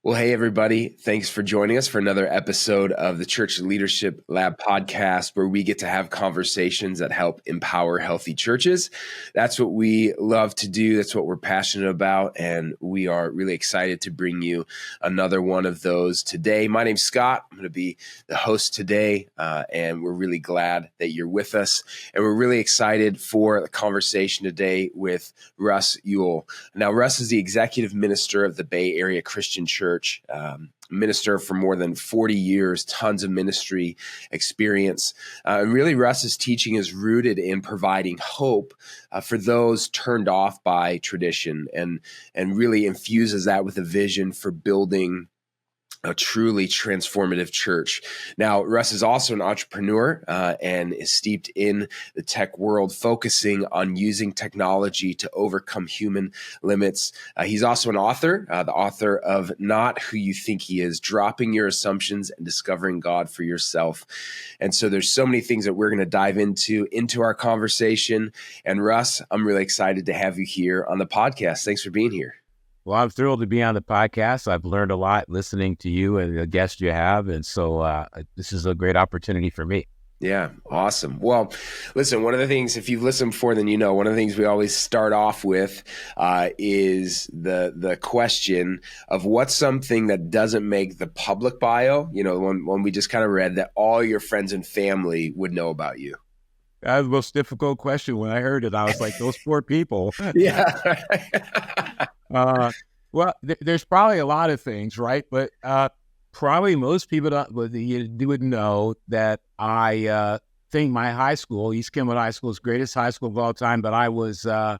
Well, hey, everybody. Thanks for joining us for another episode of the Church Leadership Lab podcast, where we get to have conversations that help empower healthy churches. That's what we love to do. That's what we're passionate about. And we are really excited to bring you another one of those today. My name's Scott. I'm going to be the host today. And we're really glad that you're with us. And we're really excited for the conversation today with Russ Ewell. Now, Russ is the executive minister of the Bay Area Christian Church. Minister for more than 40 years, tons of ministry experience. And really, Russ's teaching is rooted in providing hope for those turned off by tradition and really infuses that with a vision for building a truly transformative church. Now, Russ is also an entrepreneur and is steeped in the tech world, focusing on using technology to overcome human limits. He's also an author, the author of Not Who You Think He Is, Dropping Your Assumptions and Discovering God for Yourself. And so there's so many things that we're going to dive into our conversation. And Russ, I'm really excited to have you here on the podcast. Thanks for being here. Well, I'm thrilled to be on the podcast. I've learned a lot listening to you and the guests you have. And so this is a great opportunity for me. Yeah, awesome. Well, listen, one of the things, if you've listened before, then you know, one of the things we always start off with is the question of what's something that doesn't make the public bio, you know, when we just kind of read that all your friends and family would know about you. That was the most difficult question. When I heard it, I was like, those poor people. Yeah. Well, there's probably a lot of things, right? But probably most people would know that I think my high school, East Kenwood High School, is the greatest high school of all time, but I was going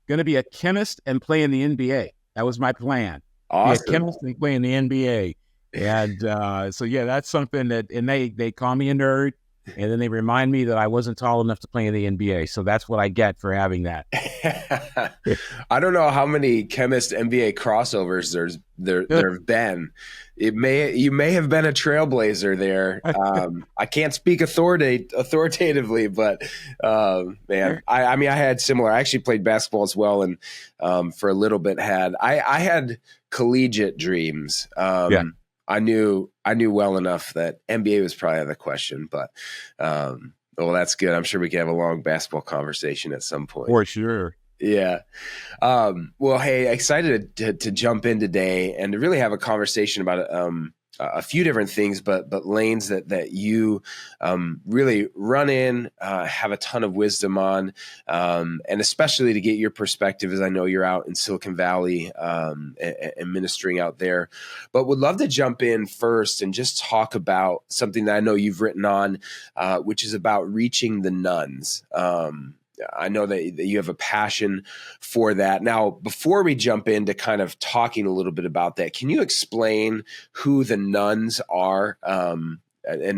to be a chemist and play in the NBA. That was my plan. Awesome. Be a chemist and play in the NBA. And so, yeah, that's something that, and they call me a nerd. And then they remind me that I wasn't tall enough to play in the NBA. So that's what I get for having that. I don't know how many chemist NBA crossovers there have been. You may have been a trailblazer there. I can't speak authoritatively, but man, I mean, I had similar. I actually played basketball as well, and for a little bit I had collegiate dreams. Yeah. I knew well enough that NBA was probably out of the question, but well, that's good. I'm sure we can have a long basketball conversation at some point. For sure. Yeah. Well, hey, excited to jump in today and to really have a conversation about a few different things, but lanes that you really run in, have a ton of wisdom on, and especially to get your perspective, as I know you're out in Silicon Valley and ministering out there. But would love to jump in first and just talk about something that I know you've written on, which is about reaching the nuns. I know that you have a passion for that. Now, before we jump into kind of talking a little bit about that, can you explain who the nuns are? And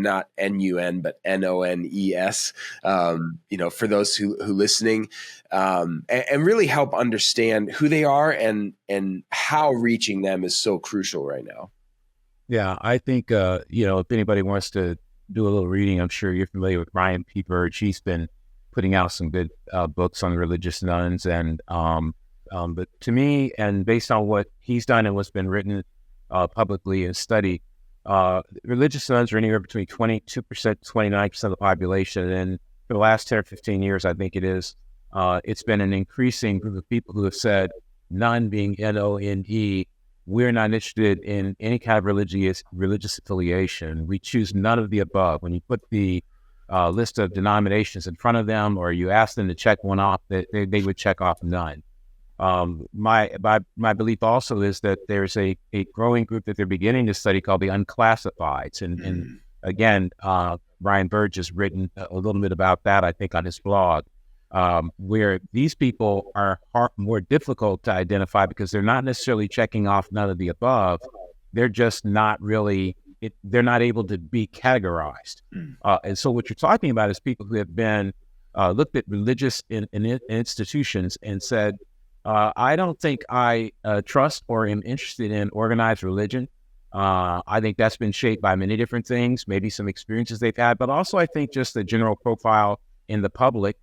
not N-U-N, but N-O-N-E-S, you know, for those who listening, and really help understand who they are and how reaching them is so crucial right now. Yeah, I think, you know, if anybody wants to do a little reading, I'm sure you're familiar with Ryan Peeper. She's been putting out some good books on religious nuns. And but to me, and based on what he's done and what's been written publicly and studied, religious nuns are anywhere between 22% to 29% of the population. And for the last 10 or 15 years, I think it's been an increasing group of people who have said, nun being N-O-N-E, we're not interested in any kind of religious affiliation. We choose none of the above. When you put the list of denominations in front of them, or you ask them to check one off, that they would check off none. My belief also is that there's a growing group that they're beginning to study called the unclassifieds. And again, Brian Burge has written a little bit about that, I think, on his blog, where these people are more difficult to identify because they're not necessarily checking off none of the above. They're just not really, they're not able to be categorized. And so what you're talking about is people who have been looked at religious institutions and said, I don't think I trust or am interested in organized religion. I think that's been shaped by many different things, maybe some experiences they've had, but also I think just the general profile in the public,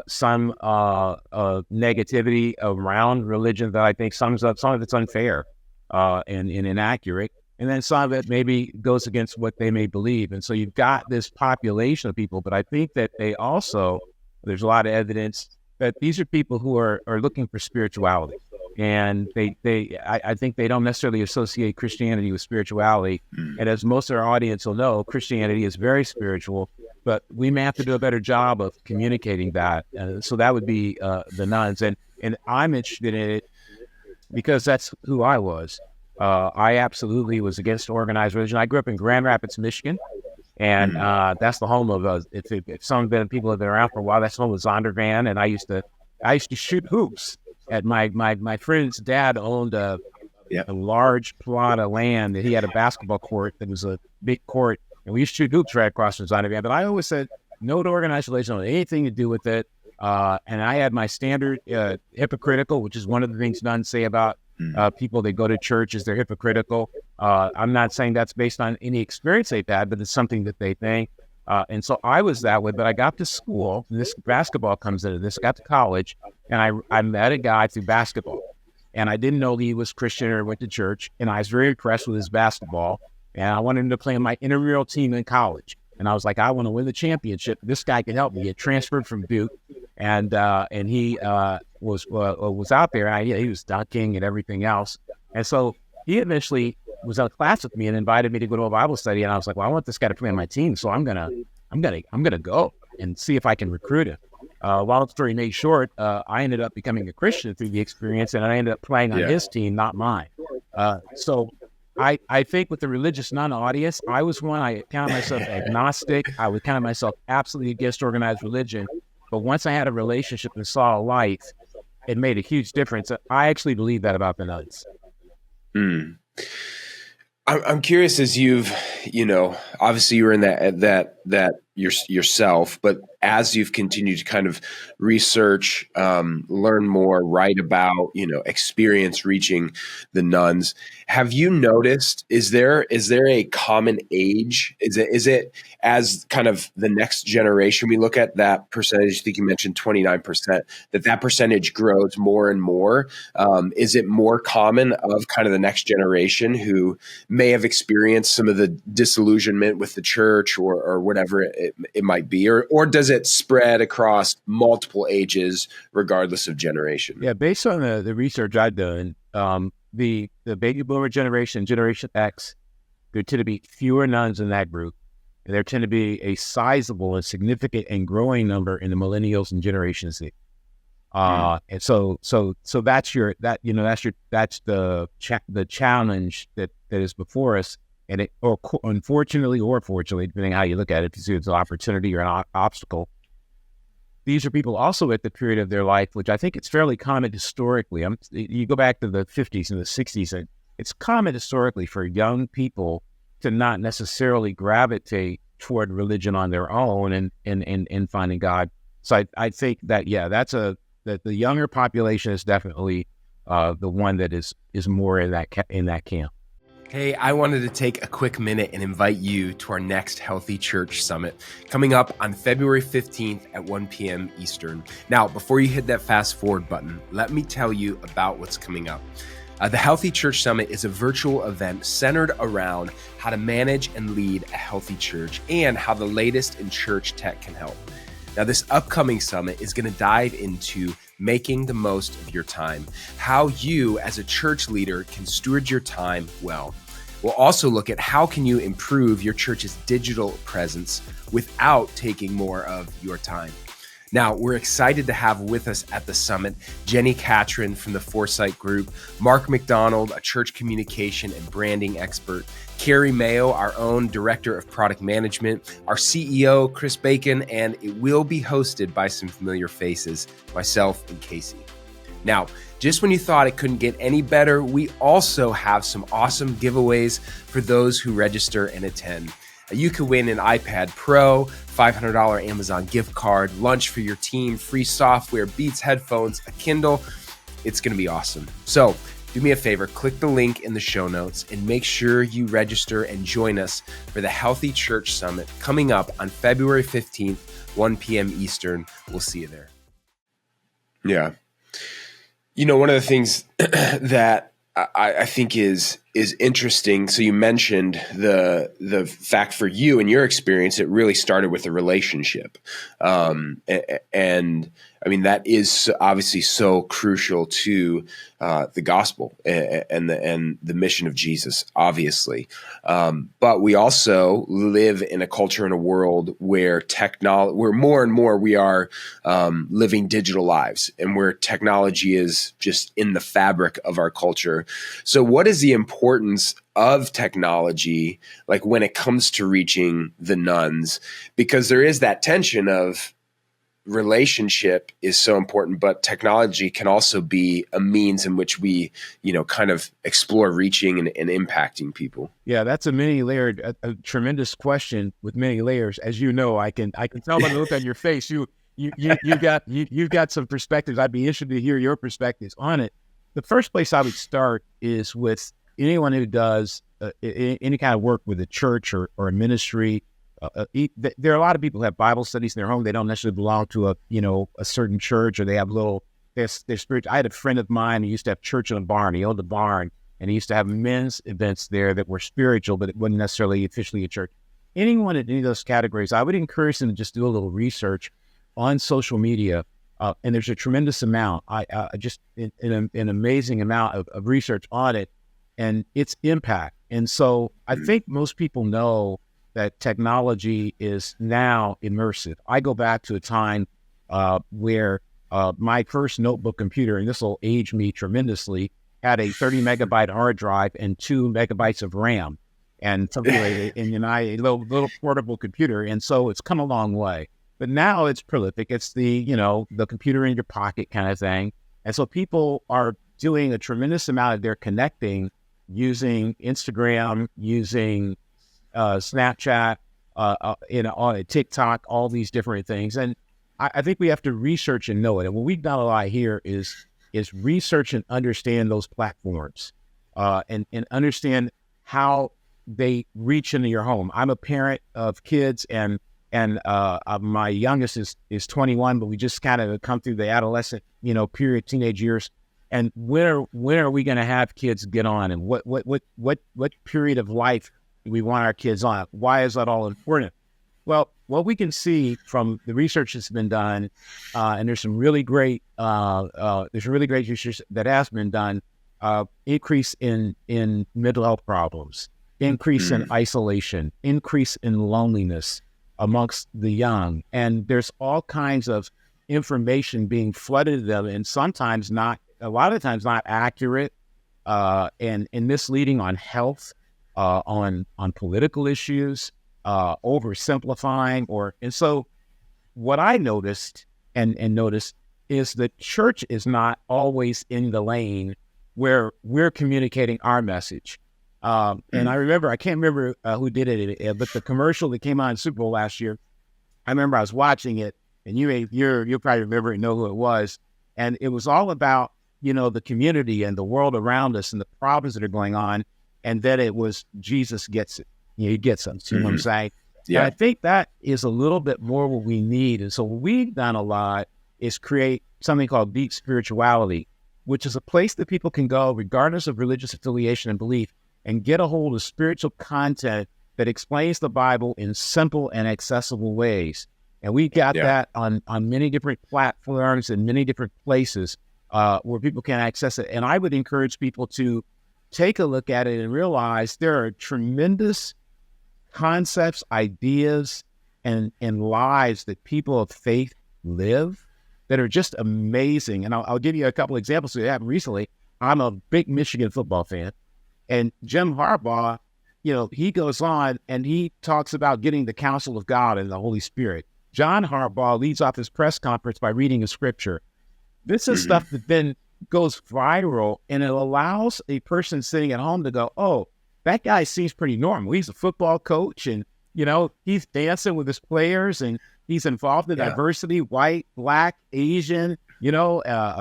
some negativity around religion that I think sums up some of it's unfair. and inaccurate. And then some of it maybe goes against what they may believe. And so you've got this population of people, but I think that there's a lot of evidence that these are people who are looking for spirituality. And I think they don't necessarily associate Christianity with spirituality. And as most of our audience will know, Christianity is very spiritual, but we may have to do a better job of communicating that. So that would be the nuns. And I'm interested in it because that's who I was. I absolutely was against organized religion. I grew up in Grand Rapids, Michigan, and that's the home of if some people have been around for a while, that's the home of Zondervan. And I used to shoot hoops. At my friend's dad owned a large plot of land that he had a basketball court that was a big court, and we used to shoot hoops right across from Zondervan. But I always said no to organized religion, don't have anything to do with it. And I had my standard hypocritical, which is one of the things nuns say about people that go to church is they're hypocritical. I'm not saying that's based on any experience they've had, but it's something that they think. And so I was that way, but I got to school, and this basketball comes into this, got to college, and I met a guy through basketball. And I didn't know he was Christian or went to church, and I was very impressed with his basketball. And I wanted him to play on my intramural team in college. And I was like, I want to win the championship. This guy can help me. He had transferred from Duke, and he was out there. He was dunking and everything else. And so he eventually was in a class with me and invited me to go to a Bible study. And I was like, well, I want this guy to play on my team, so I'm gonna go and see if I can recruit him. Long story made short, I ended up becoming a Christian through the experience, and I ended up playing on his team, not mine. So I think with the religious nun audience, I was one. I counted myself agnostic. I would count myself absolutely against organized religion. But once I had a relationship and saw a light, it made a huge difference. I actually believe that about the nuns. I'm curious, as you've, obviously you were in that yourself, but as you've continued to kind of research, learn more, write about, experience reaching the nuns, have you noticed, is there a common age? Is it as kind of the next generation, we look at that percentage, I think you mentioned 29%, that percentage grows more and more? Is it more common of kind of the next generation who may have experienced some of the disillusionment with the church or whatever it might be, or does it spread across multiple ages regardless of generation? Yeah, based on the research I've done, the baby boomer generation, Generation X, there tend to be fewer nuns in that group, and there tend to be a sizable and significant and growing number in the millennials and Generation Z. And so that's the challenge that is before us. And unfortunately or fortunately, depending on how you look at it, if you see it's an opportunity or an obstacle, these are people also at the period of their life, which I think it's fairly common historically. You go back to the 50s and the 60s, and it's common historically for young people to not necessarily gravitate toward religion on their own and finding God. So I think that, that the younger population is definitely the one that is more in that camp. Hey, I wanted to take a quick minute and invite you to our next Healthy Church Summit coming up on February 15th at 1 p.m. Eastern. Now, before you hit that fast forward button, let me tell you about what's coming up. The Healthy Church Summit is a virtual event centered around how to manage and lead a healthy church and how the latest in church tech can help. Now, this upcoming summit is going to dive into making the most of your time, how you as a church leader can steward your time well. We'll also look at how can you improve your church's digital presence without taking more of your time. Now, we're excited to have with us at the summit Jenny Catron from the Foresight Group, Mark McDonald, a church communication and branding expert, Carrie Mayo, our own Director of Product Management, our CEO, Chris Bacon, and it will be hosted by some familiar faces, myself and Casey. Now, just when you thought it couldn't get any better, we also have some awesome giveaways for those who register and attend. You could win an iPad Pro, $500 Amazon gift card, lunch for your team, free software, Beats headphones, a Kindle. It's going to be awesome. So do me a favor, click the link in the show notes and make sure you register and join us for the Healthy Church Summit coming up on February 15th, 1 p.m. Eastern. We'll see you there. Yeah. One of the things that I think is interesting. So you mentioned the fact for you in your experience, it really started with a relationship, and I mean that is obviously so crucial to the gospel and the mission of Jesus, obviously. But we also live in a culture and a world where where more and more we are living digital lives, and where technology is just in the fabric of our culture. So what is the importance of technology, like when it comes to reaching the nones? Because there is that tension of relationship is so important, but technology can also be a means in which we, kind of explore reaching and impacting people. Yeah, that's a many-layered, a tremendous question with many layers. As you know, I can tell by the look on your face. You've got some perspectives. I'd be interested to hear your perspectives on it. The first place I would start is with anyone who does any kind of work with a church or a ministry. There are a lot of people who have Bible studies in their home. They don't necessarily belong to a certain church, or they have their spiritual. I had a friend of mine who used to have church in a barn. He owned a barn, and he used to have men's events there that were spiritual, but it wasn't necessarily officially a church. Anyone in any of those categories, I would encourage them to just do a little research on social media. And there's a tremendous amount, just an amazing amount of research on it and its impact. And so I think most people know that technology is now immersive. I go back to a time where my first notebook computer, and this will age me tremendously, had a 30 megabyte hard drive and 2 megabytes of RAM, and something like a little portable computer. And so it's come a long way. But now it's prolific. It's the computer in your pocket kind of thing. And so people are doing a tremendous amount of their connecting using Instagram, using Snapchat, TikTok, all these different things. And I think we have to research and know it. And what we've done a lot here is research and understand those platforms and understand how they reach into your home. I'm a parent of kids, and my youngest is 21, but we just kind of come through the adolescent, period, teenage years. And when are we going to have kids get on, and what period of life do we want our kids on? Why is that all important? Well, what we can see from the research that's been done, and there's some really great research that has been done, increase in mental health problems, increase in isolation, increase in loneliness amongst the young. And there's all kinds of information being flooded to them, and a lot of times not accurate, and misleading on health, on political issues, oversimplifying, and so what I noticed and noticed is the church is not always in the lane where we're communicating our message. And I can't remember who did it, but the commercial that came on Super Bowl last year, I remember I was watching it, and you'll probably remember and know who it was. And it was all about, the community and the world around us and the problems that are going on. And then it was Jesus gets it. He gets us. You know what I'm saying? Yeah. And I think that is a little bit more what we need. And so what we've done a lot is create something called Deep Spirituality, which is a place that people can go regardless of religious affiliation and belief, and get a hold of spiritual content that explains the Bible in simple and accessible ways. And we got that on many different platforms and many different places where people can access it. And I would encourage people to take a look at it and realize there are tremendous concepts, ideas, and lives that people of faith live that are just amazing. And I'll give you a couple examples that happened recently. I'm a big Michigan football fan. And Jim Harbaugh, he goes on and he talks about getting the counsel of God and the Holy Spirit. John Harbaugh leads off his press conference by reading a scripture. This is stuff that then goes viral, and it allows a person sitting at home to go, oh, that guy seems pretty normal. He's a football coach, and, he's dancing with his players, and he's involved in diversity, white, black, Asian,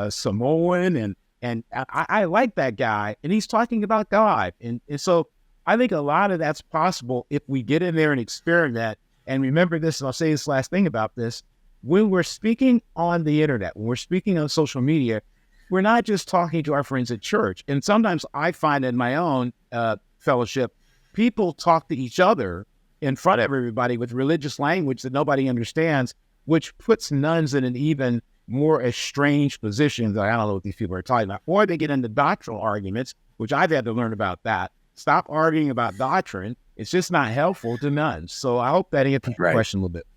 Samoan, and I like that guy, and he's talking about God. And so I think a lot of that's possible if we get in there and experiment. And remember this, and I'll say this last thing about this. When we're speaking on the internet, when we're speaking on social media, we're not just talking to our friends at church. And sometimes I find in my own fellowship, people talk to each other in front of everybody with religious language that nobody understands, which puts nuns in an even more estranged position. I don't know what these people are talking about. Or they get into doctrinal arguments, which I've had to learn about that. Stop arguing about doctrine. It's just not helpful to nuns. So I hope that answers your question a little bit.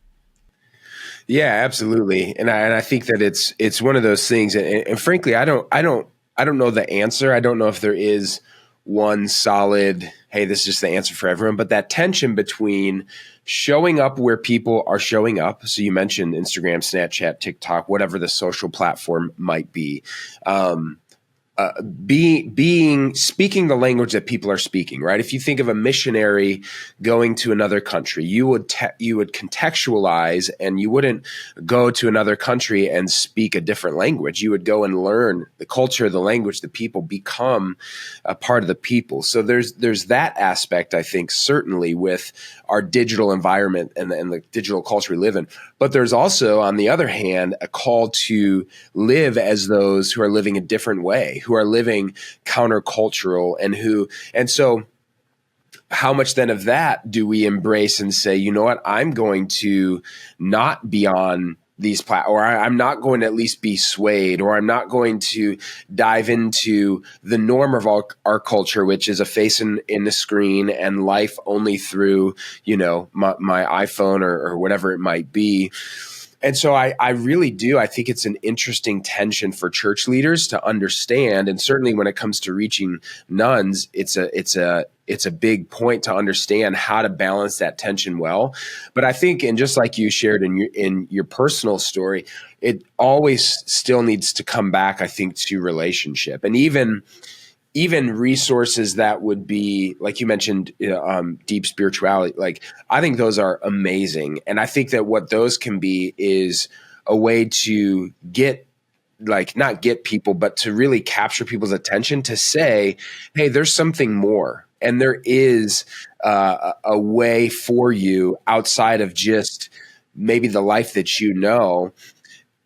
Yeah, absolutely. And I think that it's one of those things. And frankly, I don't know the answer. I don't know if there is one solid, hey, this is just the answer for everyone. But that tension between showing up where people are showing up. So you mentioned Instagram, Snapchat, TikTok, whatever the social platform might be. Speaking the language that people are speaking, right? If you think of a missionary going to another country, you would contextualize, and you wouldn't go to another country and speak a different language. You would go and learn the culture, the language, the people, become a part of the people. So there's that aspect, I think, certainly with our digital environment and the digital culture we live in. But there's also, on the other hand, a call to live as those who are living a different way, who are living countercultural, and so how much then of that do we embrace and say, you know what, I'm going to not be on these or I'm not going to at least be swayed, or I'm not going to dive into the norm of our culture, which is a face in the screen and life only through, my iPhone or whatever it might be. And so I really do. I think it's an interesting tension for church leaders to understand. And certainly when it comes to reaching nuns, it's a big point to understand how to balance that tension well. But I think, and just like you shared in your personal story, it always still needs to come back, I think, to relationship. And even resources that would be, like you mentioned, deep spirituality, like I think those are amazing. And I think that what those can be is a way to not get people, but to really capture people's attention, to say, hey, there's something more. And there is a way for you outside of just maybe the life that you know.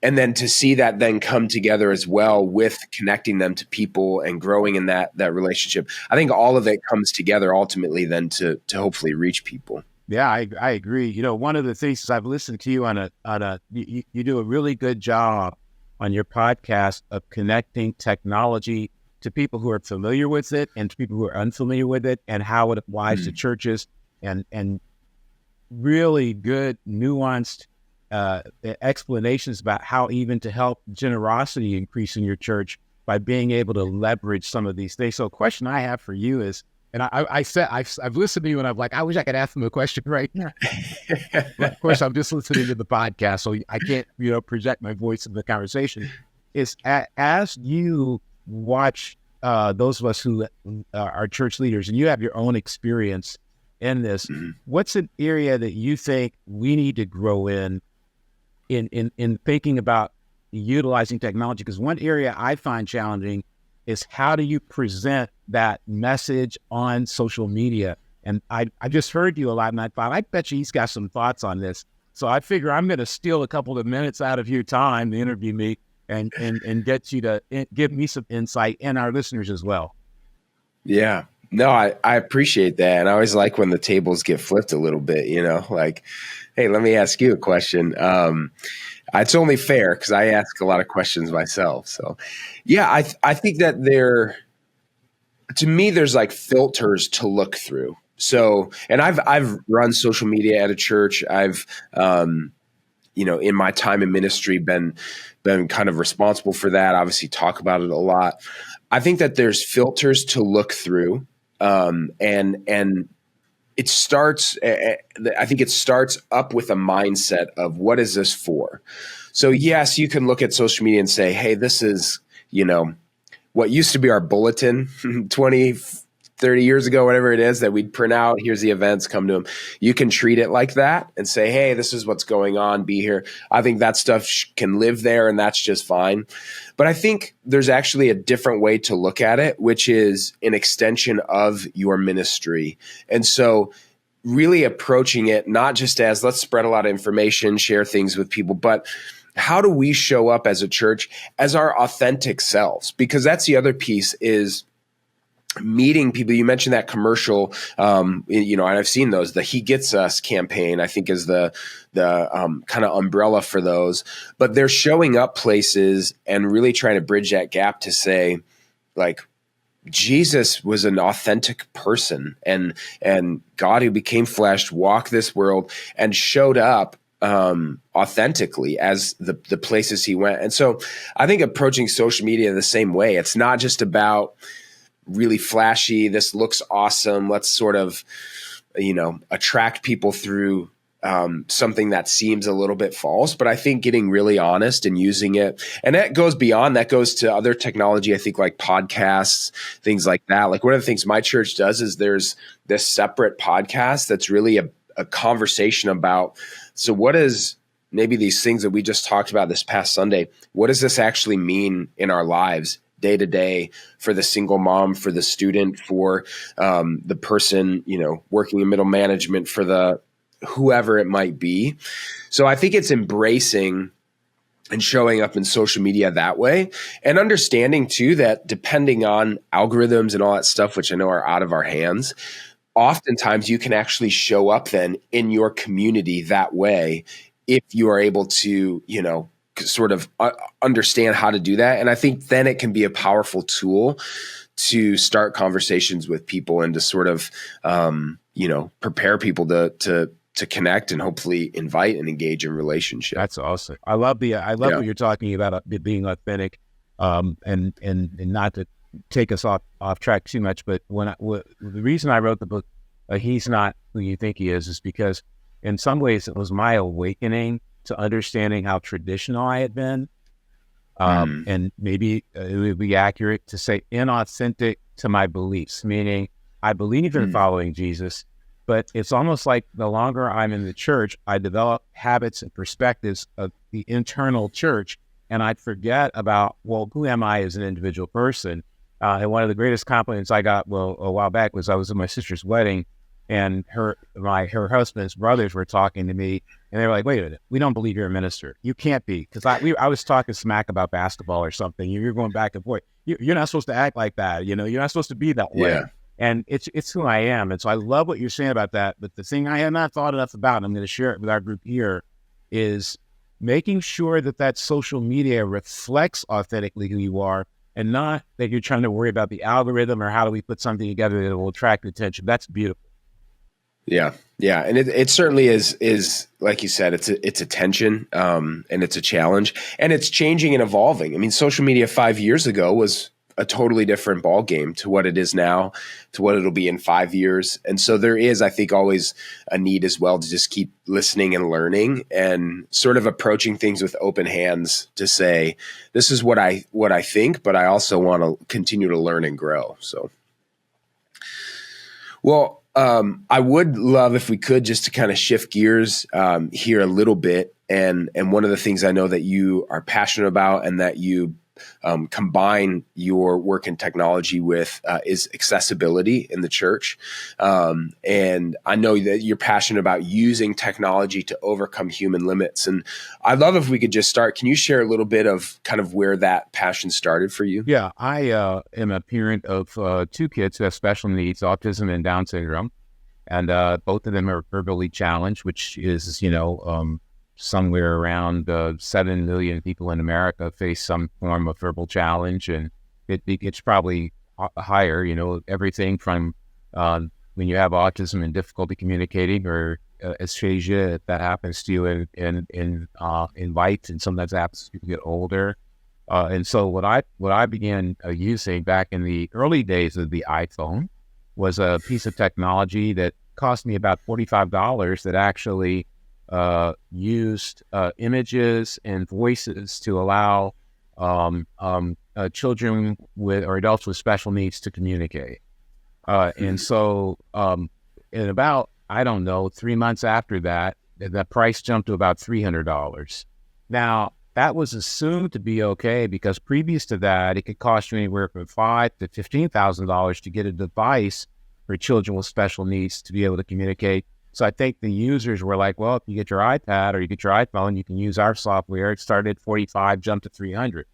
And then to see that then come together as well with connecting them to people and growing in that relationship. I think all of it comes together ultimately then to hopefully reach people. Yeah, I agree. One of the things is I've listened to you you do a really good job on your podcast of connecting technology to people who are familiar with it and to people who are unfamiliar with it, and how it applies to churches, and really good, nuanced explanations about how even to help generosity increase in your church by being able to leverage some of these things. So a question I have for you is, and I've listened to you and I'm like, I wish I could ask them a question right now. But of course, I'm just listening to the podcast, so I can't, project my voice in the conversation. Is as you watch those of us who are church leaders, and you have your own experience in this, what's an area that you think we need to grow in thinking about utilizing technology? Because one area I find challenging is, how do you present that message on social media? And I just heard you a lot, and I thought, I bet you he's got some thoughts on this. So I figure I'm going to steal a couple of minutes out of your time to interview me and get you to give me some insight, and our listeners as well. Yeah. No, I appreciate that. And I always like when the tables get flipped a little bit, like, hey, let me ask you a question. It's only fair because I ask a lot of questions myself. So yeah, I think that to me, there's like filters to look through. So, and I've run social media at a church. I've, in my time in ministry, been kind of responsible for that. Obviously talk about it a lot. I think that there's filters to look through. And it starts, I think it starts up with a mindset of, what is this for? So yes, you can look at social media and say, hey, this is, what used to be our bulletin 20, 30 years ago, whatever it is that we'd print out. Here's the events, come to them. You can treat it like that and say, hey, this is what's going on, be here. I think that stuff can live there, and that's just fine. But I think there's actually a different way to look at it, which is an extension of your ministry. And so really approaching it not just as, let's spread a lot of information, share things with people, but how do we show up as a church as our authentic selves? Because that's the other piece, is meeting people. You mentioned that commercial, and I've seen those. The He Gets Us campaign, I think, is the kind of umbrella for those. But they're showing up places and really trying to bridge that gap to say, like, Jesus was an authentic person, and God who became flesh walked this world and showed up authentically as the places he went. And so I think approaching social media the same way. It's not just about really flashy, this looks awesome, let's sort of, attract people through something that seems a little bit false. But I think getting really honest and using it, and that goes beyond, that goes to other technology, I think, like podcasts, things like that. Like, one of the things my church does is there's this separate podcast that's really a conversation about, so what is maybe these things that we just talked about this past Sunday, what does this actually mean in our lives day to day, for the single mom, for the student, for the person, working in middle management, for the whoever it might be. So I think it's embracing and showing up in social media that way, and understanding too that depending on algorithms and all that stuff, which I know are out of our hands, oftentimes you can actually show up then in your community that way if you are able to, sort of understand how to do that. And I think then it can be a powerful tool to start conversations with people and to sort of, prepare people to connect and hopefully invite and engage in relationship. That's awesome. I love what you're talking about, being authentic, and not to take us off track too much. But the reason I wrote the book, He's Not Who You Think He Is because in some ways it was my awakening to understanding how traditional I had been. And maybe it would be accurate to say inauthentic to my beliefs, meaning I believe in following Jesus, but it's almost like the longer I'm in the church, I develop habits and perspectives of the internal church, and I'd forget about, well, who am I as an individual person? And one of the greatest compliments I got, a while back, was I was at my sister's wedding, and her husband's brothers were talking to me, and they were like, "Wait a minute, we don't believe you're a minister. You can't be," because I was talking smack about basketball or something. You're going back and forth. You're not supposed to act like that. You're not supposed to be that way. Yeah. And it's who I am. And so I love what you're saying about that. But the thing I have not thought enough about, and I'm going to share it with our group here, is making sure that social media reflects authentically who you are, and not that you're trying to worry about the algorithm or how do we put something together that will attract attention. That's beautiful. Yeah. Yeah. And it certainly is like you said, it's a tension, and it's a challenge, and it's changing and evolving. I mean, social media 5 years ago was a totally different ball game to what it is now, to what it'll be in 5 years. And so there is, I think, always a need as well to just keep listening and learning and sort of approaching things with open hands to say, this is what I think, but I also want to continue to learn and grow. So, well, I would love if we could just to kind of shift gears here a little bit. And one of the things I know that you are passionate about and that you combine your work in technology with is accessibility in the church. And I know that you're passionate about using technology to overcome human limits. And I'd love if we could just start. Can you share a little bit of kind of where that passion started for you? Yeah, I am a parent of 2 kids who have special needs, autism and Down syndrome. And both of them are verbally challenged, which is, somewhere around 7 million people in America face some form of verbal challenge, and it's probably higher. Everything from when you have autism and difficulty communicating, or dysphagia, if that happens to you in light, and sometimes happens as people get older. And so what I began using back in the early days of the iPhone was a piece of technology that cost me about $45 that actually used images and voices to allow children or adults with special needs to communicate. And so in about, 3 months after that, the price jumped to about $300. Now, that was assumed to be okay because previous to that, it could cost you anywhere from $5,000 to $15,000 to get a device for children with special needs to be able to communicate. So I think the users were like, well, if you get your iPad or you get your iPhone, you can use our software. It started at 45, jumped to 300.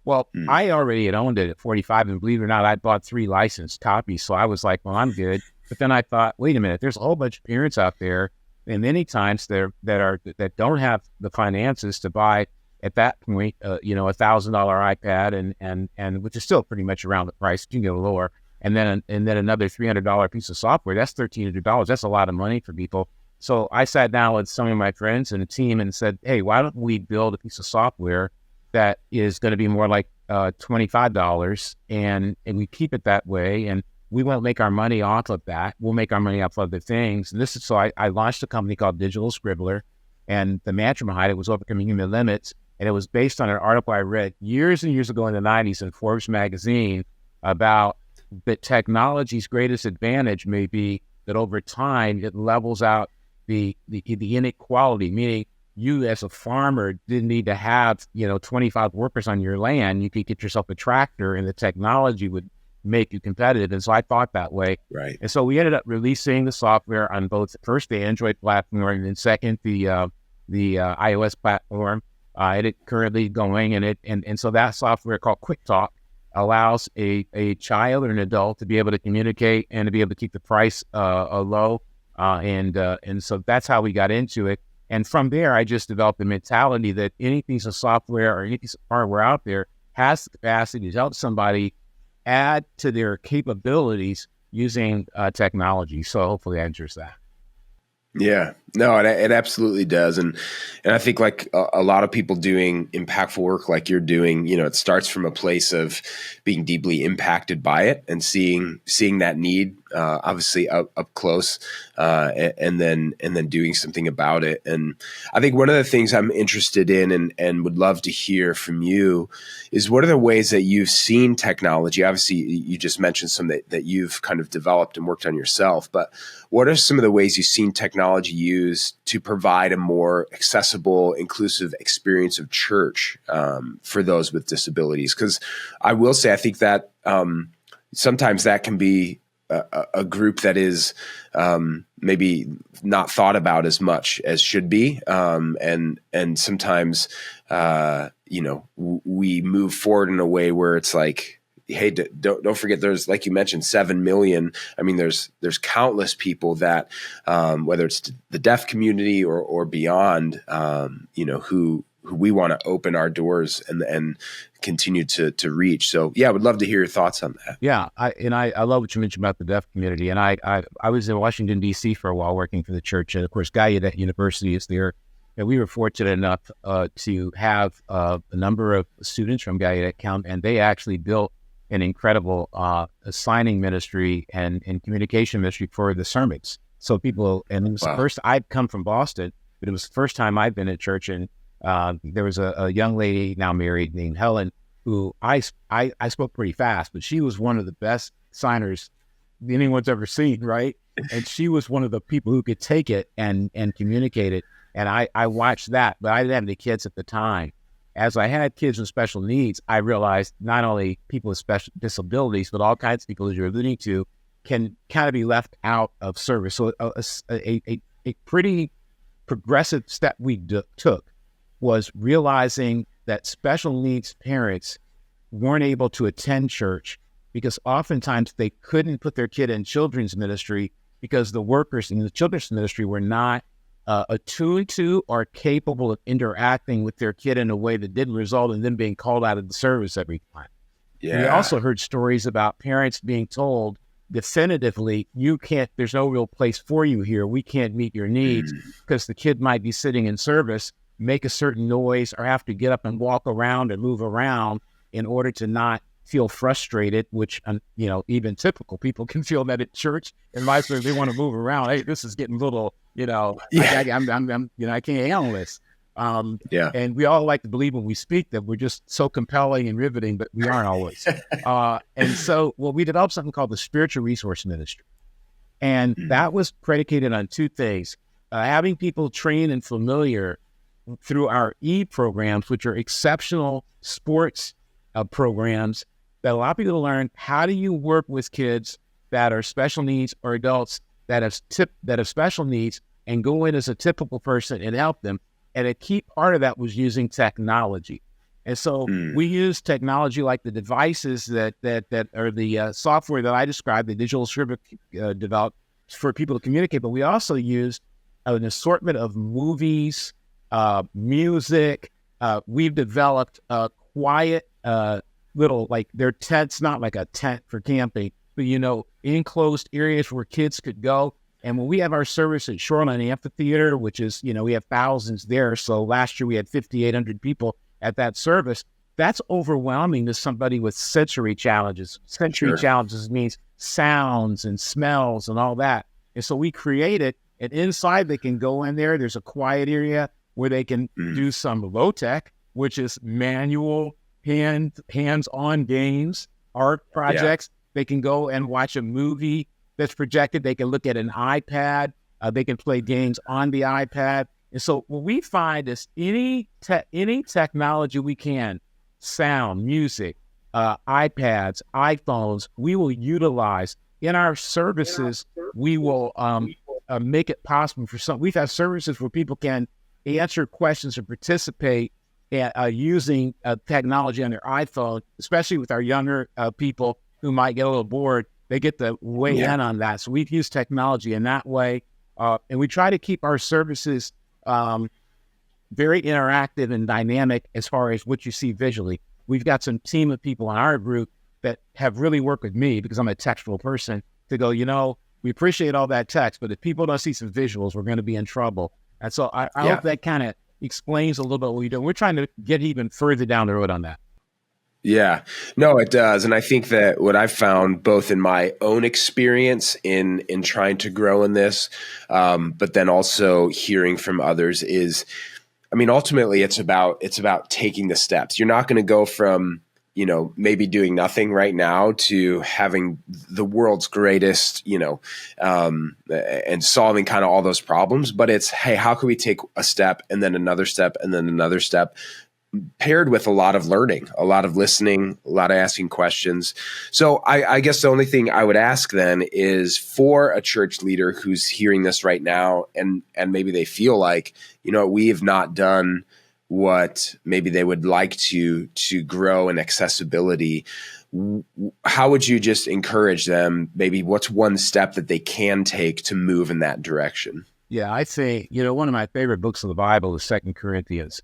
Well, I already had owned it at 45, and believe it or not, I bought 3 licensed copies. So I was like, well, I'm good. But then I thought, wait a minute, there's a whole bunch of parents out there, and many times that don't have the finances to buy at that point, $1,000 iPad, and which is still pretty much around the price. You can get a lower, and then another $300 piece of software. That's $1,300. That's a lot of money for people. So I sat down with some of my friends and a team and said, hey, why don't we build a piece of software that is going to be more like $25, and we keep it that way, and we won't make our money off of that. We'll make our money off of other things. And so I launched a company called Digital Scribbler, and the mantra behind it was overcoming human limits. And it was based on an article I read years and years ago in the 90s in Forbes magazine about that technology's greatest advantage may be that over time it levels out the inequality, meaning you as a farmer didn't need to have 25 workers on your land. You could get yourself a tractor, and the technology would make you competitive. And so I thought that way. Right. And so we ended up releasing the software on both first the Android platform and then second the iOS platform. It is currently going, and so that software called Quick Talk allows a child or an adult to be able to communicate and to be able to keep the price low. And so that's how we got into it. And from there, I just developed the mentality that any piece of software or any piece of hardware out there has the capacity to help somebody add to their capabilities using technology. So hopefully that answers that. Yeah, no, it absolutely does. And I think like a lot of people doing impactful work like you're doing, it starts from a place of being deeply impacted by it and seeing that need, obviously up close, and then doing something about it. And I think one of the things I'm interested in and would love to hear from you is what are the ways that you've seen technology? Obviously, you just mentioned some that you've kind of developed and worked on yourself, but what are some of the ways you've seen technology used to provide a more accessible, inclusive experience of church for those with disabilities? Because I will say, I think that sometimes that can be a group that is maybe not thought about as much as should be, and sometimes we move forward in a way where it's like, hey, don't forget, there's, like you mentioned, 7 million. I mean, there's countless people that, whether it's the deaf community or beyond, who we want to open our doors and continue to reach. So yeah, I would love to hear your thoughts on that. Yeah. I love what you mentioned about the deaf community. And I was in Washington, D.C. for a while working for the church. And of course, Gallaudet University is there. And we were fortunate enough to have a number of students from Gallaudet County, and they actually built an incredible signing ministry and communication ministry for the sermons. So people, and it was the first, I'd come from Boston, but it was the first time I'd been at church. And there was a young lady now married named Helen, who I spoke pretty fast, but she was one of the best signers anyone's ever seen, right? And she was one of the people who could take it and communicate it. And I watched that, but I didn't have any kids at the time. As I had kids with special needs, I realized not only people with special disabilities, but all kinds of people, as you're alluding to, can kind of be left out of service. So a pretty progressive step we took was realizing that special needs parents weren't able to attend church because oftentimes they couldn't put their kid in children's ministry because the workers in the children's ministry were not attuned to or capable of interacting with their kid in a way that didn't result in them being called out of the service every time. Yeah. We also heard stories about parents being told definitively, there's no real place for you here. We can't meet your needs because the kid might be sitting in service, make a certain noise, or have to get up and walk around and move around in order to not feel frustrated, which, even typical people can feel that at church. And vice versa, they want to move around. Hey, this is getting a little, I can't handle this. And we all like to believe when we speak that we're just so compelling and riveting, but we aren't always. And so, we developed something called the Spiritual Resource Ministry. And that was predicated on two things. Having people trained and familiar through our programs, which are exceptional sports programs that allow people to learn how do you work with kids that are special needs or adults that have special needs, and go in as a typical person and help them. And a key part of that was using technology. And so we use technology like the devices that are the software that I described, the digital script developed for people to communicate. But we also used an assortment of movies, music. We've developed quiet little, like they're tents, not like a tent for camping, but, enclosed areas where kids could go. And when we have our service at Shoreline Amphitheater, which is, we have thousands there. So last year we had 5,800 people at that service. That's overwhelming to somebody with sensory challenges. Sensory challenges means sounds and smells and all that. And so we created, and inside they can go in there. There's a quiet area where they can do some low tech, which is manual, hands-on games, art projects. They can go and watch a movie that's projected. They can look at an iPad. They can play games on the iPad. And so what we find is any technology we can, sound, music, iPads, iPhones, we will utilize in our services. We will make it possible for some. We've had services where people can answer questions or participate using technology on their iPhone, especially with our younger people who might get a little bored. They get to weigh in on that. So we've used technology in that way. And we try to keep our services very interactive and dynamic as far as what you see visually. We've got some team of people in our group that have really worked with me, because I'm a textual person, to go, we appreciate all that text, but if people don't see some visuals, we're going to be in trouble. And so I hope that kind of explains a little bit what we do. We're trying to get even further down the road on that. Yeah, no, it does. And I think that what I've found both in my own experience in trying to grow in this, but then also hearing from others is, ultimately it's about taking the steps. You're not going to go from, maybe doing nothing right now to having the world's greatest, and solving kind of all those problems. But it's, hey, how can we take a step and then another step and then another step, paired with a lot of learning, a lot of listening, a lot of asking questions. So I guess the only thing I would ask then is, for a church leader who's hearing this right now and maybe they feel like, we have not done what maybe they would like to grow in accessibility, how would you just encourage them? Maybe what's one step that they can take to move in that direction? Yeah, I say, one of my favorite books of the Bible is 2 Corinthians.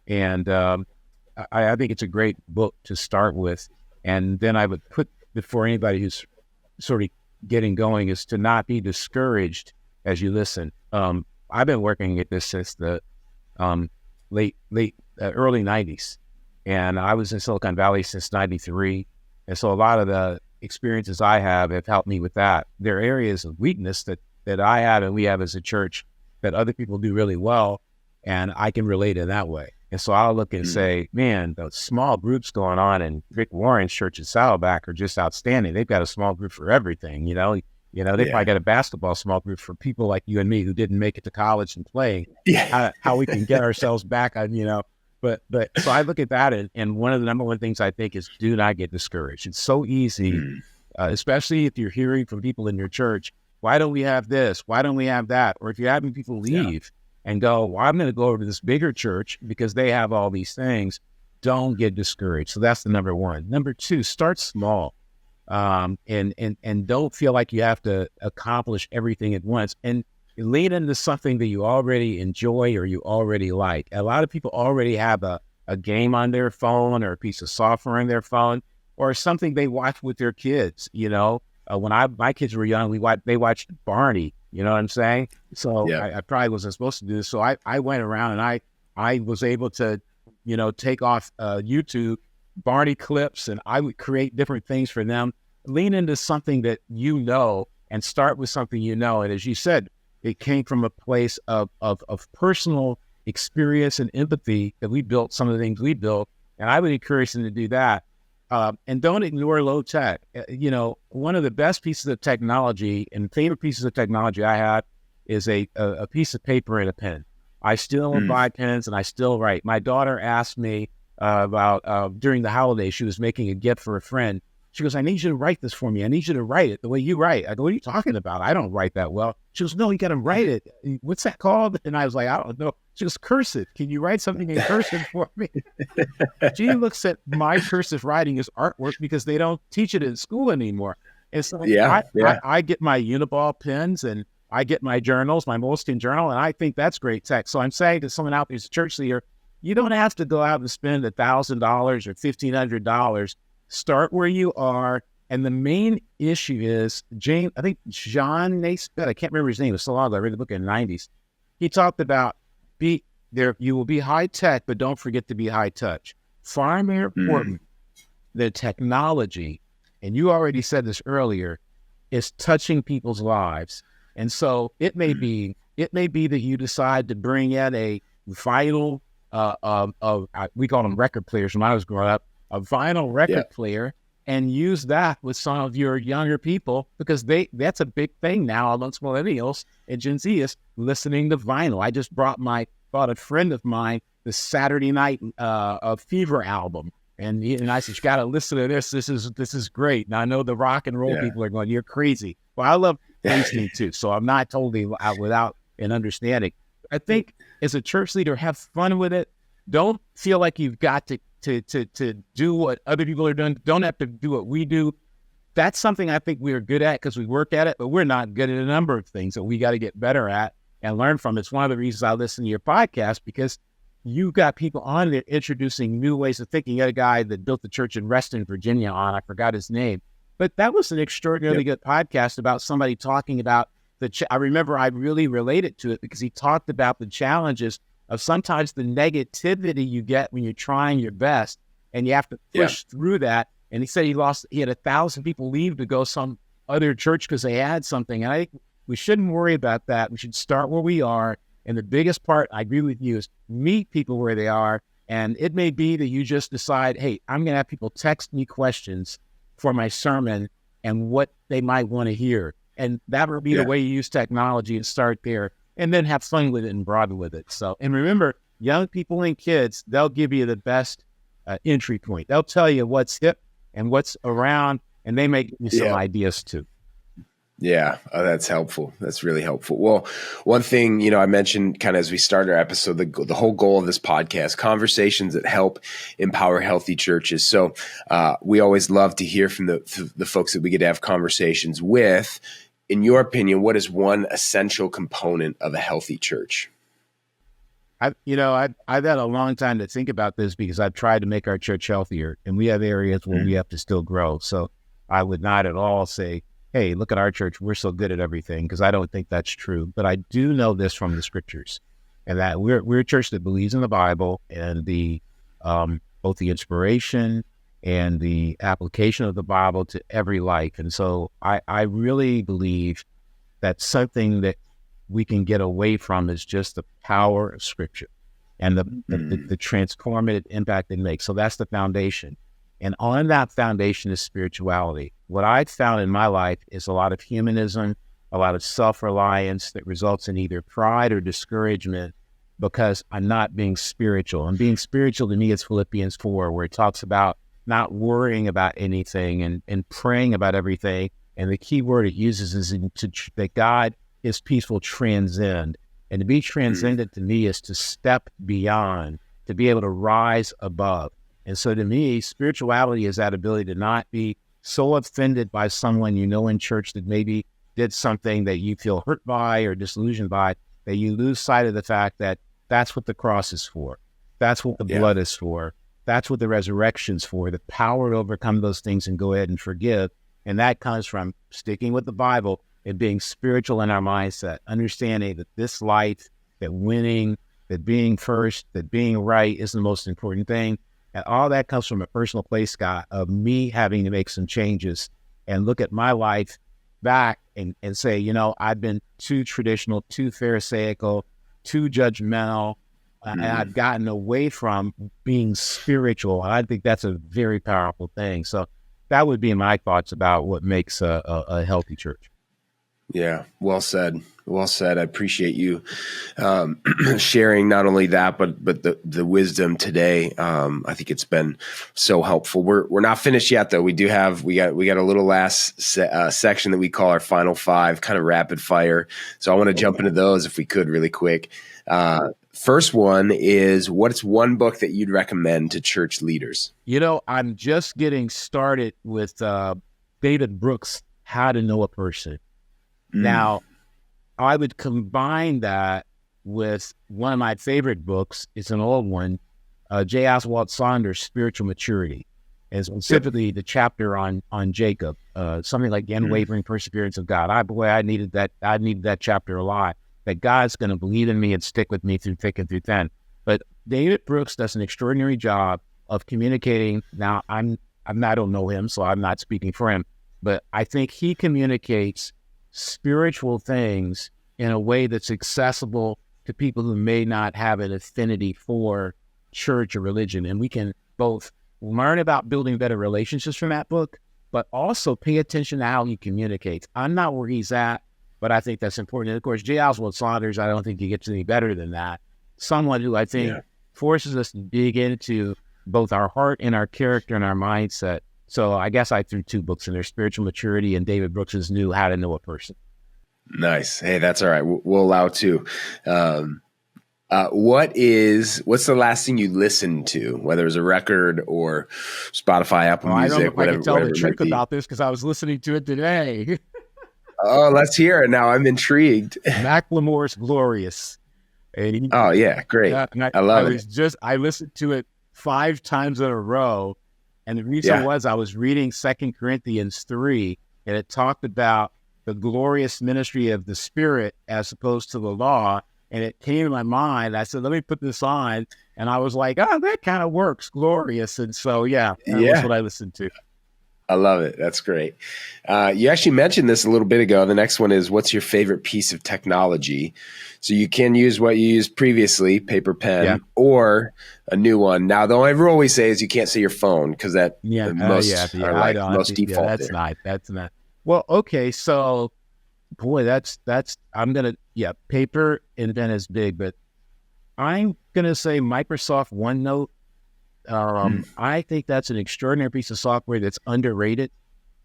And I think it's a great book to start with. And then I would put before anybody who's sort of getting going is to not be discouraged as you listen. I've been working at this since the early 90s. And I was in Silicon Valley since 93. And so a lot of the experiences I have helped me with that. There are areas of weakness that I have and we have as a church that other people do really well. And I can relate in that way. And so I'll look and say, man, those small groups going on in Rick Warren's church at Saddleback are just outstanding. They've got a small group for everything, they probably got a basketball small group for people like you and me who didn't make it to college and play, how we can get ourselves back on, but so I look at that and one of the number one things I think is, do not get discouraged. It's so easy, especially if you're hearing from people in your church, why don't we have this? Why don't we have that? Or if you're having people leave and go, well, I'm going to go over to this bigger church because they have all these things. Don't get discouraged. So that's the number one. Number two, start small, and don't feel like you have to accomplish everything at once. And lean into something that you already enjoy or you already like. A lot of people already have a game on their phone or a piece of software on their phone or something they watch with their kids. When my kids were young, they watched Barney. You know what I'm saying? So I probably wasn't supposed to do this. So I went around and I was able to, take off YouTube Barney clips, and I would create different things for them. Lean into something that and start with something And as you said, it came from a place of personal experience and empathy that we built some of the things we built. And I would encourage them to do that. And don't ignore low tech. One of the best pieces of technology and favorite pieces of technology I had is a piece of paper and a pen. I still buy pens and I still write. My daughter asked me about during the holidays, she was making a gift for a friend. She goes, I need you to write this for me. I need you to write it the way you write. I go, what are you talking about? I don't write that well. She goes, no, you got to write it. What's that called? And I was like, I don't know. She goes, cursive. Can you write something in cursive for me? She looks at my cursive writing as artwork because they don't teach it in school anymore. And so I get my Uniball pens and I get my journals, my Moleskine journal, and I think that's great text. So I'm saying to someone out there who's a church leader, you don't have to go out and spend $1,000 or $1,500. Start where you are. And the main issue is, I think John Naismith, I can't remember his name, it's so long ago, I read the book in the 90s. He talked about you will be high tech, but don't forget to be high touch. Far more important than technology, and you already said this earlier, is touching people's lives. And so it may be that you decide to bring in a vinyl, we call them record players when I was growing up, a vinyl record player, and use that with some of your younger people, because that's a big thing now amongst millennials and Gen Z is listening to vinyl. I just brought a friend of mine the Saturday Night Fever album, and I said, you got to listen to this. This is great. Now I know the rock and roll people are going, you're crazy. Well, I love listening too, so I'm not totally without an understanding. I think as a church leader, have fun with it. Don't feel like you've got to do what other people are doing. Don't have to do what we do. That's something I think we're good at because we work at it, but we're not good at a number of things that we got to get better at and learn from. It's one of the reasons I listen to your podcast, because you got people on there introducing new ways of thinking. You had a guy that built the church in Reston, Virginia I forgot his name, but that was an extraordinarily good podcast about somebody talking about I remember I really related to it because he talked about the challenges of sometimes the negativity you get when you're trying your best and you have to push through that. And he said he had 1,000 people leave to go some other church because they had something. And I think we shouldn't worry about that. We should start where we are. And the biggest part, I agree with you, is meet people where they are. And it may be that you just decide, hey, I'm going to have people text me questions for my sermon and what they might want to hear. And that would be the way you use technology, and start there. And then have fun with it and broaden with it. So, and remember, young people and kids, they'll give you the best entry point. They'll tell you what's hip and what's around, and they may give you some ideas too. Yeah, that's helpful. That's really helpful. Well, one thing, I mentioned kind of as we started our episode, the whole goal of this podcast, conversations that help empower healthy churches. So we always love to hear from the folks that we get to have conversations with. In your opinion, what is one essential component of a healthy church? I've had a long time to think about this because I've tried to make our church healthier, and we have areas where we have to still grow. So I would not at all say, hey, look at our church, we're so good at everything, because I don't think that's true. But I do know this from the scriptures, and that we're a church that believes in the Bible and the both the inspiration and the application of the Bible to every life. And so I really believe that something that we can get away from is just the power of Scripture and the transformative impact it makes. So that's the foundation. And on that foundation is spirituality. What I've found in my life is a lot of humanism, a lot of self-reliance that results in either pride or discouragement because I'm not being spiritual. And being spiritual to me is Philippians 4, where it talks about not worrying about anything and praying about everything. And the key word it uses is that God is peaceful, transcend. And to be transcendent to me is to step beyond, to be able to rise above. And so to me, spirituality is that ability to not be so offended by someone in church that maybe did something that you feel hurt by or disillusioned by, that you lose sight of the fact that that's what the cross is for. That's what the blood is for. That's what the resurrection's for, the power to overcome those things and go ahead and forgive. And that comes from sticking with the Bible and being spiritual in our mindset, understanding that this life, that winning, that being first, that being right is the most important thing. And all that comes from a personal place, Scott, of me having to make some changes and look at my life back and say, I've been too traditional, too pharisaical, too judgmental, and I've gotten away from being spiritual. And I think that's a very powerful thing. So that would be my thoughts about what makes a healthy church. Yeah, well said. Well said. I appreciate you sharing not only that, but the wisdom today. I think it's been so helpful. We're not finished yet, though. We got a little last section that we call our final five, kind of rapid fire. So I want to jump into those if we could really quick. First one is, what's one book that you'd recommend to church leaders? I'm just getting started with David Brooks' How to Know a Person. Now, I would combine that with one of my favorite books. It's an old one, J. Oswald Saunders' Spiritual Maturity, and specifically the chapter on Jacob, something like the unwavering perseverance of God. I needed that. I needed that chapter a lot. That God's going to believe in me and stick with me through thick and through thin. But David Brooks does an extraordinary job of communicating. Now, I don't know him, so I'm not speaking for him, but I think he communicates spiritual things in a way that's accessible to people who may not have an affinity for church or religion. And we can both learn about building better relationships from that book, but also pay attention to how he communicates. I'm not where he's at, but I think that's important. And of course, J. Oswald Saunders, I don't think he gets any better than that. Someone who I think forces us to dig into both our heart and our character and our mindset. So I guess I threw two books in there, Spiritual Maturity and David Brooks' new How to Know a Person. Nice. Hey, that's all right. We'll allow two. What's the last thing you listened to, whether it was a record or Spotify, Apple Music, I don't know if whatever, I can tell the it truth might be. about this because I was listening to it today. Oh, let's hear it now. I'm intrigued. Macklemore's Glorious. And Oh yeah, great. I love it. I listened to it 5 times in a row. And the reason was I was reading 2 Corinthians 3, and it talked about the glorious ministry of the Spirit as opposed to the law. And it came to my mind. I said, let me put this on. And I was like, oh, that kind of works, glorious. And so, that's what I listened to. I love it. That's great. You actually mentioned this a little bit ago. The next one is, what's your favorite piece of technology? So you can use what you used previously, paper, pen, or a new one. Now, the only rule we say is you can't say your phone because most default. That's not. Well, okay. So, boy, paper and pen is big, but I'm going to say Microsoft OneNote. I think that's an extraordinary piece of software that's underrated.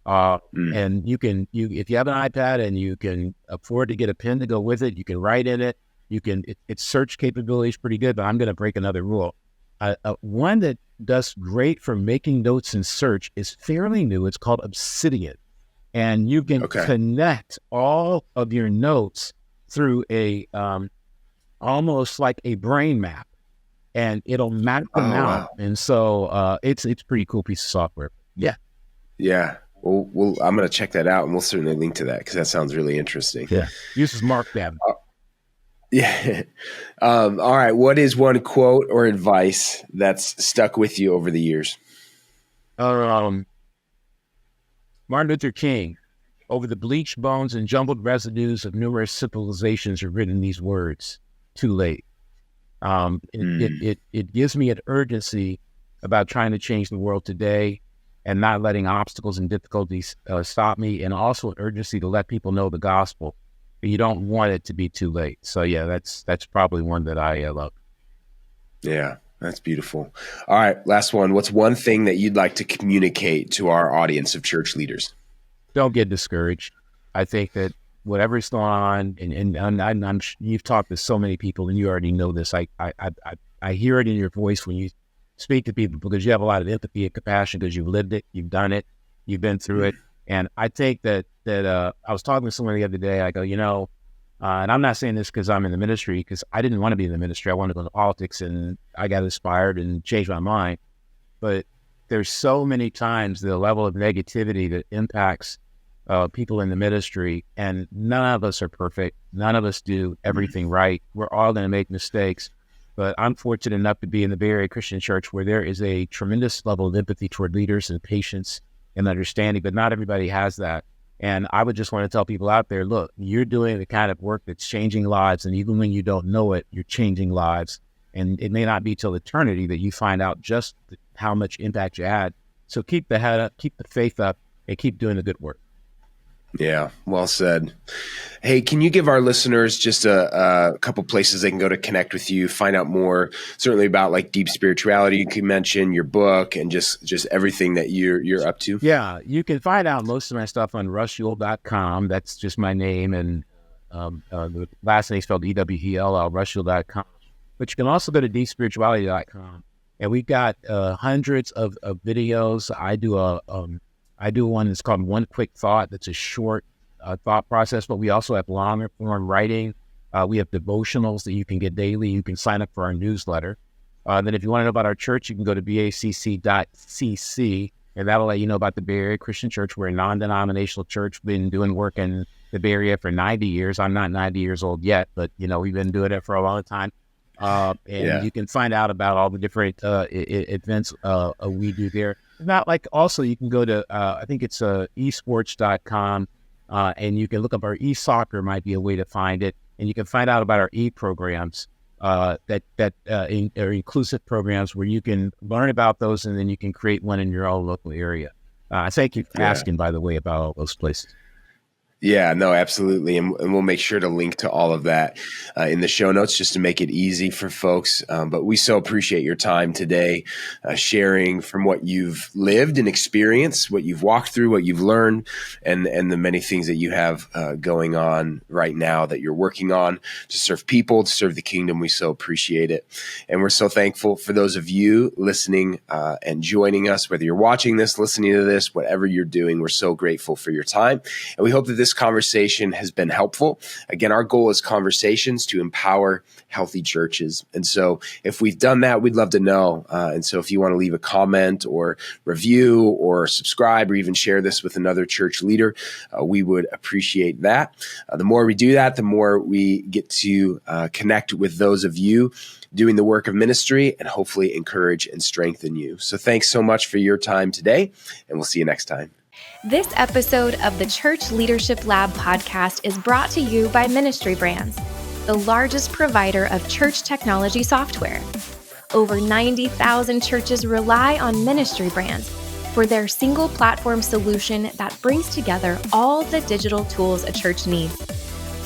And if you have an iPad and you can afford to get a pen to go with it, you can write in it. Its search capability is pretty good, but I'm going to break another rule. One that does great for making notes and search is fairly new. It's called Obsidian, and you can connect all of your notes through a almost like a brain map, and it'll map them out. Wow. And so it's a pretty cool piece of software. Yeah. Well, I'm going to check that out, and we'll certainly link to that because that sounds really interesting. Yeah, uses Markdown. All right. What is one quote or advice that's stuck with you over the years? Martin Luther King. Over the bleached bones and jumbled residues of numerous civilizations are written these words: too late. It gives me an urgency about trying to change the world today and not letting obstacles and difficulties stop me, and also an urgency to let people know the gospel. But you don't want it to be too late. So that's probably one that I love. Yeah, that's beautiful. All right, last one. What's one thing that you'd like to communicate to our audience of church leaders? Don't get discouraged. I think that whatever's going on, and you've talked to so many people, and you already know this. I hear it in your voice when you speak to people because you have a lot of empathy and compassion because you've lived it, you've done it, you've been through it. And I think that I was talking to someone the other day. I go, and I'm not saying this because I'm in the ministry, because I didn't want to be in the ministry. I wanted to go to politics, and I got inspired and changed my mind. But there's so many times the level of negativity that impacts people in the ministry, and none of us are perfect. None of us do everything right. We're all going to make mistakes. But I'm fortunate enough to be in the Bay Area Christian Church, where there is a tremendous level of empathy toward leaders and patience and understanding, but not everybody has that. And I would just want to tell people out there, look, you're doing the kind of work that's changing lives, and even when you don't know it, you're changing lives. And it may not be till eternity that you find out just how much impact you had. So keep the head up, keep the faith up, and keep doing the good work. Yeah, well said. Hey, can you give our listeners just a couple places they can go to connect with you, find out more, certainly about like deep spirituality? You can mention your book and just everything that you're up to. Yeah, you can find out most of my stuff on russewell.com. That's just my name, and the last name spelled Ewell, russewell.com. But you can also go to deepspirituality.com, and we've got hundreds of videos. I do one that's called One Quick Thought. That's a short thought process, but we also have longer form writing. We have devotionals that you can get daily. You can sign up for our newsletter. Then if you want to know about our church, you can go to bacc.cc, and that'll let you know about the Bay Area Christian Church. We're a non-denominational church. We've been doing work in the Bay Area for 90 years. I'm not 90 years old yet, but, we've been doing it for a long time. You can find out about all the different events we do there. Not like also you can go to, I think it's esports.com, and you can look up our e-soccer might be a way to find it. And you can find out about our e-programs that are inclusive programs where you can learn about those, and then you can create one in your own local area. Thank you for asking, by the way, about all those places. Yeah, no, absolutely. And we'll make sure to link to all of that in the show notes just to make it easy for folks. But we so appreciate your time today, sharing from what you've lived and experienced, what you've walked through, what you've learned, and the many things that you have going on right now that you're working on to serve people, to serve the kingdom. We so appreciate it. And we're so thankful for those of you listening and joining us, whether you're watching this, listening to this, whatever you're doing. We're so grateful for your time. And we hope that this conversation has been helpful. Again, our goal is conversations to empower healthy churches. And so if we've done that, we'd love to know. And so if you want to leave a comment or review or subscribe or even share this with another church leader, we would appreciate that. The more we do that, the more we get to connect with those of you doing the work of ministry and hopefully encourage and strengthen you. So thanks so much for your time today, and we'll see you next time. This episode of the Church Leadership Lab podcast is brought to you by Ministry Brands, the largest provider of church technology software. Over 90,000 churches rely on Ministry Brands for their single platform solution that brings together all the digital tools a church needs.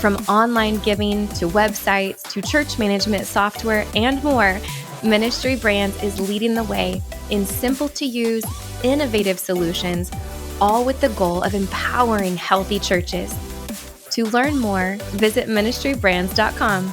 From online giving to websites to church management software and more, Ministry Brands is leading the way in simple to use, innovative solutions, all with the goal of empowering healthy churches. To learn more, visit ministrybrands.com.